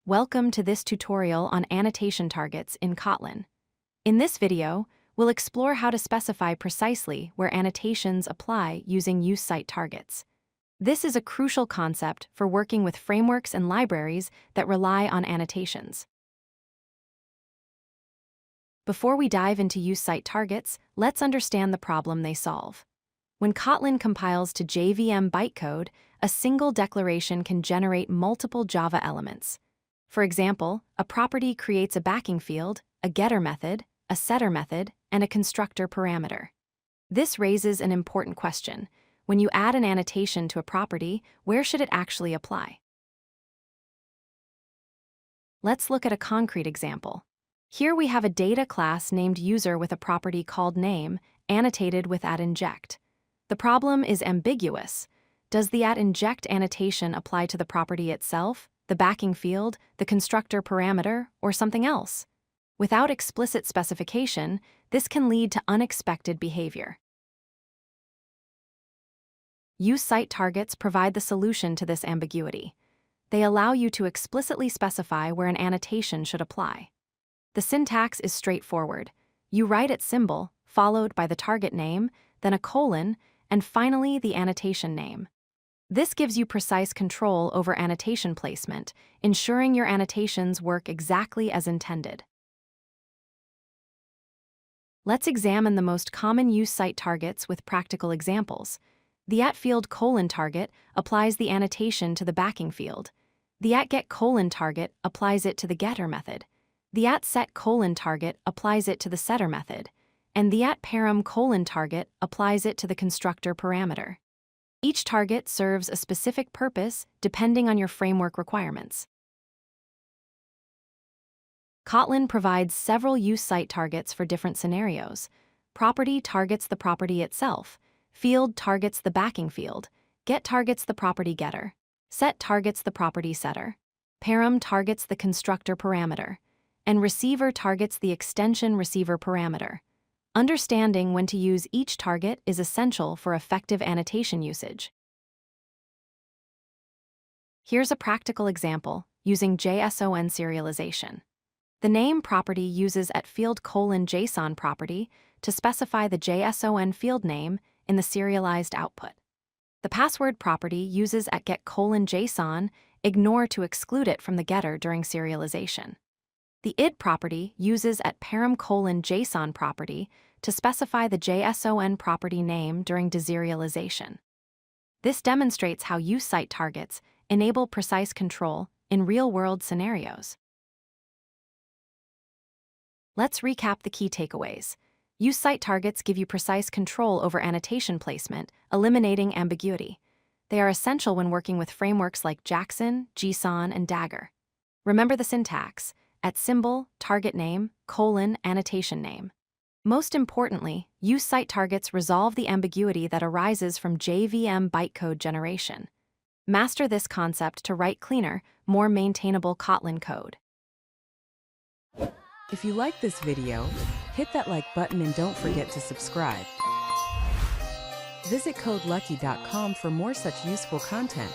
Welcome to this tutorial on annotation targets in Kotlin. In this video, we'll explore how to specify precisely where annotations apply using use-site targets. This is a crucial concept for working with frameworks and libraries that rely on annotations. Before we dive into use-site targets, let's understand the problem they solve. When Kotlin compiles to JVM bytecode, a single declaration can generate multiple Java elements. For example, a property creates a backing field, a getter method, a setter method, and a constructor parameter. This raises an important question. When you add an annotation to a property, where should it actually apply? Let's look at a concrete example. Here we have a data class named user with a property called name, annotated with @inject. The problem is ambiguous. Does the @inject annotation apply to the property itself, the backing field, the constructor parameter, or something else? Without explicit specification, this can lead to unexpected behavior. Use-site targets provide the solution to this ambiguity. They allow you to explicitly specify where an annotation should apply. The syntax is straightforward. You write its symbol, followed by the target name, then a colon, and finally the annotation name. This gives you precise control over annotation placement, ensuring your annotations work exactly as intended. Let's examine the most common use-site targets with practical examples. The @field colon target applies the annotation to the backing field. The @get colon target applies it to the getter method. The @set colon target applies it to the setter method. And the @param colon target applies it to the constructor parameter. Each target serves a specific purpose depending on your framework requirements. Kotlin provides several use-site targets for different scenarios. Property targets the property itself. Field targets the backing field. Get targets the property getter. Set targets the property setter. Param targets the constructor parameter. And receiver targets the extension receiver parameter. Understanding when to use each target is essential for effective annotation usage. Here's a practical example using JSON serialization. The name property uses @field colon JSON property to specify the JSON field name in the serialized output. The password property uses @get colon JSON ignore to exclude it from the getter during serialization. The id property uses @param colon JSON property to specify the JSON property name during deserialization. This demonstrates how use-site targets enable precise control in real-world scenarios. Let's recap the key takeaways. Use-site targets give you precise control over annotation placement, eliminating ambiguity. They are essential when working with frameworks like Gson, Gson, and Dagger. Remember the syntax: @symbol, target name, colon, annotation name. Most importantly, use-site targets resolve the ambiguity that arises from JVM bytecode generation. Master this concept to write cleaner, more maintainable Kotlin code. If you like this video, hit that like button and don't forget to subscribe. Visit codelucky.com for more such useful content.